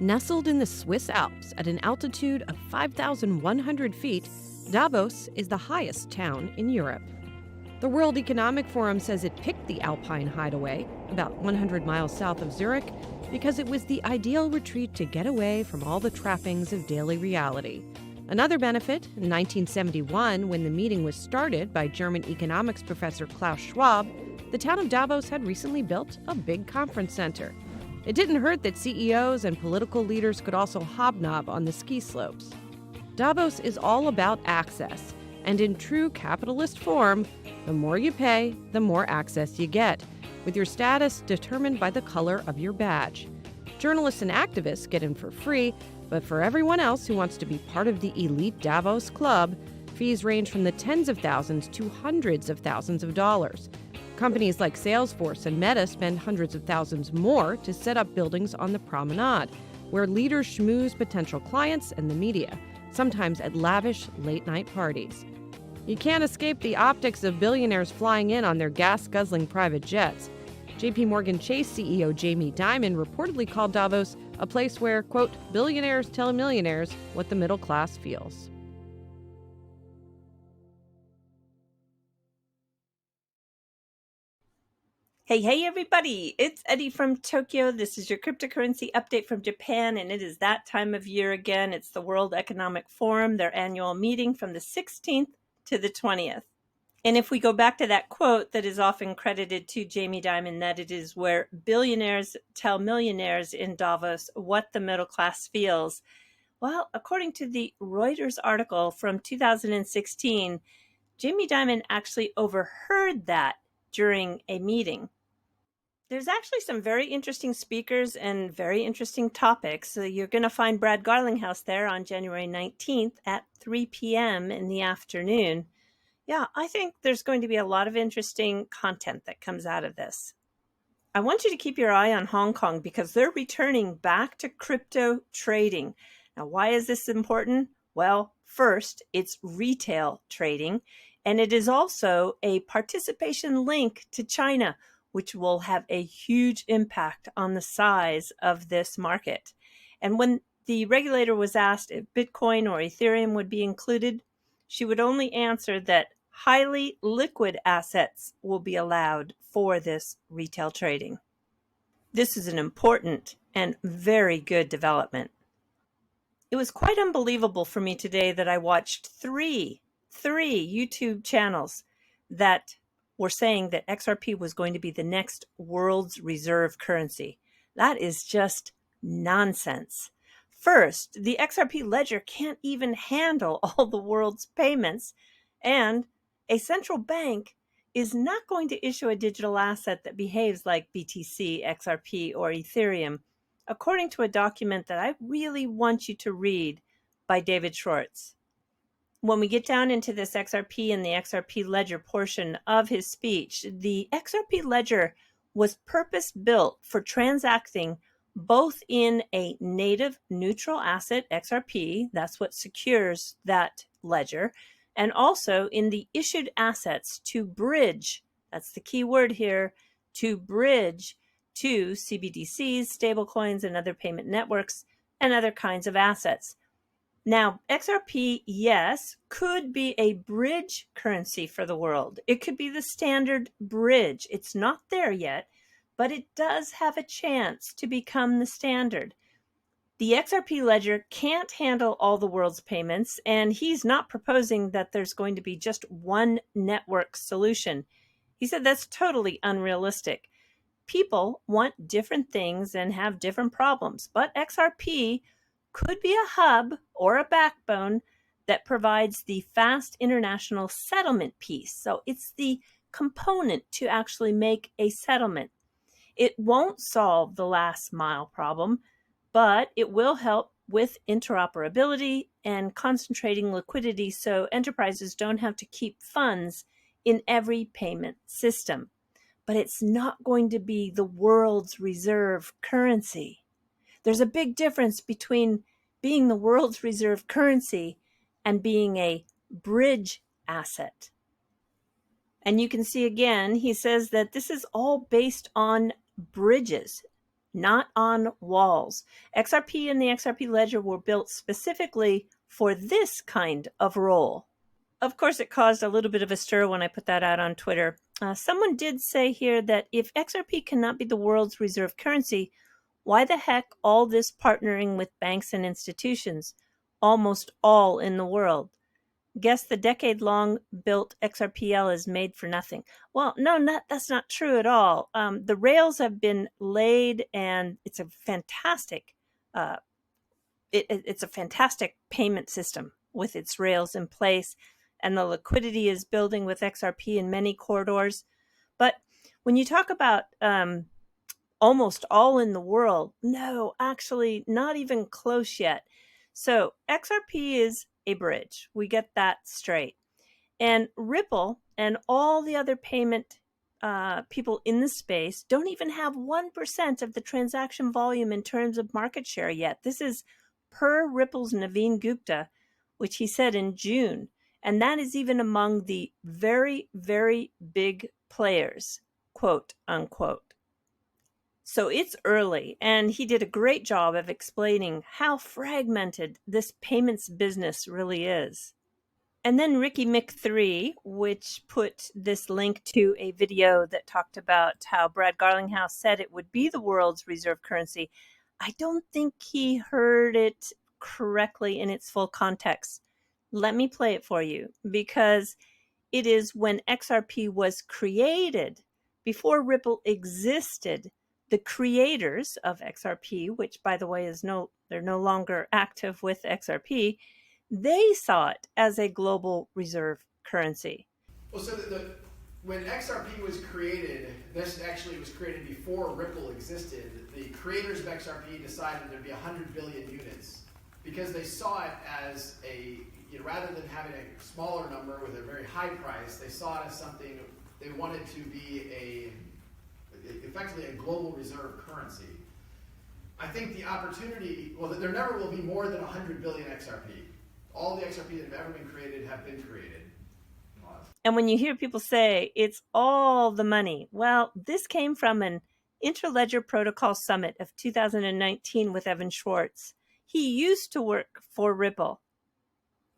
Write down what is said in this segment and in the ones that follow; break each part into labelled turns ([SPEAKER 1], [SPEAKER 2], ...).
[SPEAKER 1] Nestled in the Swiss Alps at an altitude of 5,100 feet, Davos is the highest town in Europe. The World Economic Forum says it picked the Alpine hideaway, about 100 miles south of Zurich, because it was the ideal retreat to get away from all the trappings of daily reality. Another benefit, in 1971, when the meeting was started by German economics professor Klaus Schwab, the town of Davos had recently built a big conference center. It didn't hurt that CEOs and political leaders could also hobnob on the ski slopes. Davos is all about access, and in true capitalist form, the more you pay, the more access you get, with your status determined by the color of your badge. Journalists and activists get in for free, but for everyone else who wants to be part of the elite Davos club, fees range from the tens of thousands to hundreds of thousands of dollars. Companies like Salesforce and Meta spend hundreds of thousands more to set up buildings on the promenade, where leaders schmooze potential clients and the media, sometimes at lavish late-night parties. You can't escape the optics of billionaires flying in on their gas-guzzling private jets. JP Morgan Chase CEO Jamie Dimon reportedly called Davos a place where, quote, billionaires tell millionaires what the middle class feels.
[SPEAKER 2] Hey, everybody, it's Eddie from Tokyo. This is your cryptocurrency update from Japan, and it is that time of year again. It's the World Economic Forum, their annual meeting from the 16th to the 20th. And if we go back to that quote that is often credited to Jamie Dimon, that it is where billionaires tell millionaires in Davos what the middle class feels. Well, according to the Reuters article from 2016, Jamie Dimon actually overheard that during a meeting. There's actually some very interesting speakers and very interesting topics. So you're going to find Brad Garlinghouse there on January 19th at 3 p.m. in the afternoon. Yeah, I think there's going to be a lot of interesting content that comes out of this. I want you to keep your eye on Hong Kong because they're returning back to crypto trading. Now, why is this important? Well, first, it's retail trading, and it is also a participation link to China, which will have a huge impact on the size of this market. And when the regulator was asked if Bitcoin or Ethereum would be included, she would only answer that highly liquid assets will be allowed for this retail trading. This is an important and very good development. It was quite unbelievable for me today that I watched three YouTube channels that were saying that XRP was going to be the next world's reserve currency. That is just nonsense. First, the XRP ledger can't even handle all the world's payments, and a central bank is not going to issue a digital asset that behaves like BTC, XRP, or Ethereum, according to a document that I really want you to read by David Schwartz. When we get down into this XRP and the XRP ledger portion of his speech, the XRP ledger was purpose-built for transacting both in a native neutral asset, XRP, that's what secures that ledger, and also in the issued assets to bridge, that's the key word here, to bridge to CBDCs, stablecoins, and other payment networks, and other kinds of assets. Now, XRP, yes, could be a bridge currency for the world. It could be the standard bridge. It's not there yet, but it does have a chance to become the standard. The XRP ledger can't handle all the world's payments, and he's not proposing that there's going to be just one network solution. He said that's totally unrealistic. People want different things and have different problems, but XRP could be a hub or a backbone that provides the fast international settlement piece. So it's the component to actually make a settlement. It won't solve the last mile problem, but it will help with interoperability and concentrating liquidity so enterprises don't have to keep funds in every payment system. But it's not going to be the world's reserve currency. There's a big difference between being the world's reserve currency and being a bridge asset. And you can see again, he says that this is all based on bridges. not on walls. XRP and the XRP ledger were built specifically for this kind of role. Of course, it caused a little bit of a stir when I put that out on Twitter. Someone did say here that if XRP cannot be the world's reserve currency, why the heck all this partnering with banks and institutions, almost all in the world? Guess the decade-long built XRPL is made for nothing. Well, no, that's not true at all. The rails have been laid, and it's a fantastic it's a fantastic payment system with its rails in place, and the liquidity is building with XRP in many corridors. But when you talk about almost all in the world, no, actually not even close yet. So XRP is a bridge. We get that straight. And Ripple and all the other payment people in the space don't even have 1% of the transaction volume in terms of market share yet. This is per Ripple's Naveen Gupta, which he said in June. And that is even among the very, very big players, quote unquote. So it's early, and he did a great job of explaining how fragmented this payments business really is. And then Ricky Mick3, which put this link to a video that talked about how Brad Garlinghouse said it would be the world's reserve currency. I don't think he heard it correctly in its full context. Let me play it for you, because it is when XRP was created, before Ripple existed, the creators of XRP, which by the way they're no longer active with XRP, they saw it as a global reserve currency.
[SPEAKER 3] Well, so when XRP was created, this actually was created before Ripple existed. The creators of XRP decided there'd be 100 billion units because they saw it as rather than having a smaller number with a very high price, they saw it as something they wanted to be effectively a global reserve currency. I think the opportunity, there never will be more than 100 billion XRP. All the XRP that have ever been created have been created.
[SPEAKER 2] And when you hear people say it's all the money, well, this came from an Interledger Protocol Summit of 2019 with Evan Schwartz. He used to work for Ripple.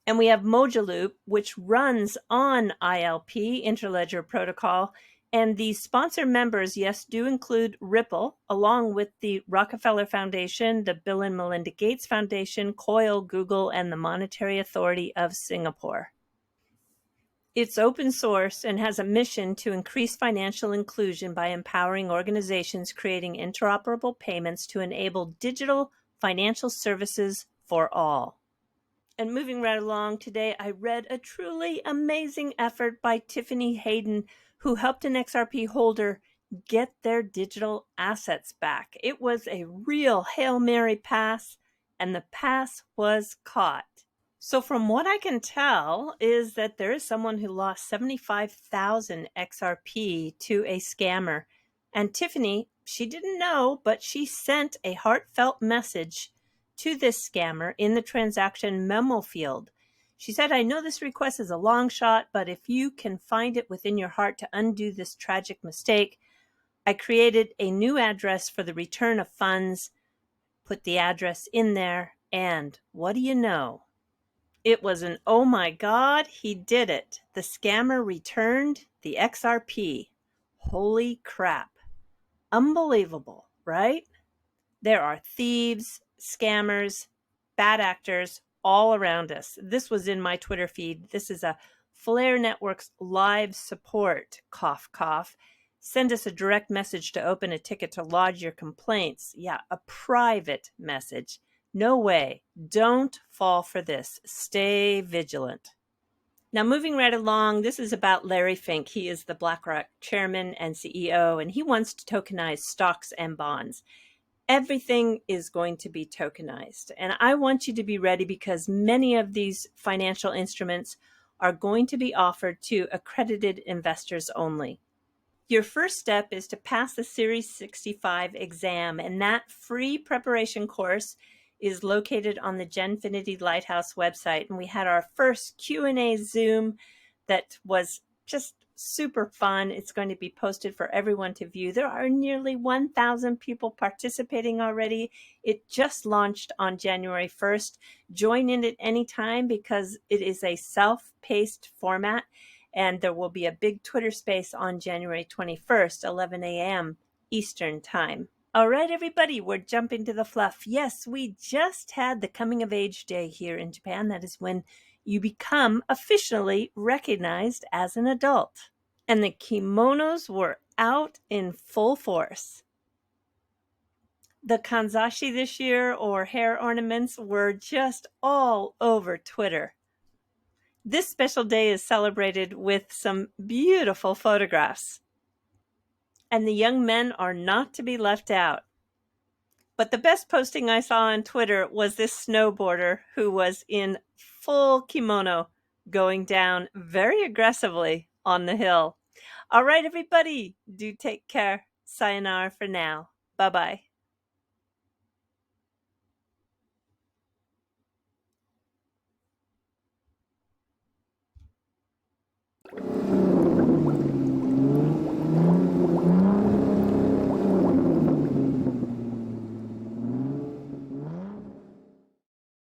[SPEAKER 2] And we have Mojaloop, which runs on ILP, Interledger Protocol. And the sponsor members, yes, do include Ripple, along with the Rockefeller Foundation, the Bill and Melinda Gates Foundation, COIL, Google, and the Monetary Authority of Singapore. It's open source and has a mission to increase financial inclusion by empowering organizations creating interoperable payments to enable digital financial services for all. And moving right along today, I read a truly amazing effort by Tiffany Hayden, who helped an XRP holder get their digital assets back. It was a real Hail Mary pass, and the pass was caught. So from what I can tell is that there is someone who lost 75,000 XRP to a scammer. And Tiffany, she didn't know, but she sent a heartfelt message to this scammer in the transaction memo field. She said, I know this request is a long shot, but if you can find it within your heart to undo this tragic mistake, I created a new address for the return of funds, put the address in there, and what do you know? It was an oh my God, he did it. The scammer returned the XRP. Holy crap. Unbelievable, right? There are thieves, scammers, bad actors all around us. This was in my Twitter feed. This is a Flare Network's live support, cough, cough. Send us a direct message to open a ticket to lodge your complaints. Yeah, a private message. No way. Don't fall for this. Stay vigilant. Now, moving right along, this is about Larry Fink. He is the BlackRock chairman and CEO, and he wants to tokenize stocks and bonds. Everything is going to be tokenized. And I want you to be ready because many of these financial instruments are going to be offered to accredited investors only. Your first step is to pass the Series 65 exam, and that free preparation course is located on the Genfinity Lighthouse website. And we had our first Q&A Zoom that was just super fun. It's going to be posted for everyone to view. There are nearly 1,000 people participating already. It just launched on January 1st. Join in at any time because it is a self-paced format, and there will be a big Twitter space on January 21st, 11 a.m. Eastern Time. All right, everybody, we're jumping to the fluff. Yes, we just had the coming of age day here in Japan. That is when you become officially recognized as an adult. And the kimonos were out in full force. The kanzashi this year, or hair ornaments, were just all over Twitter. This special day is celebrated with some beautiful photographs. And the young men are not to be left out. But the best posting I saw on Twitter was this snowboarder who was in full kimono going down very aggressively on the hill. All right, everybody, do take care. Sayonara for now. Bye-bye.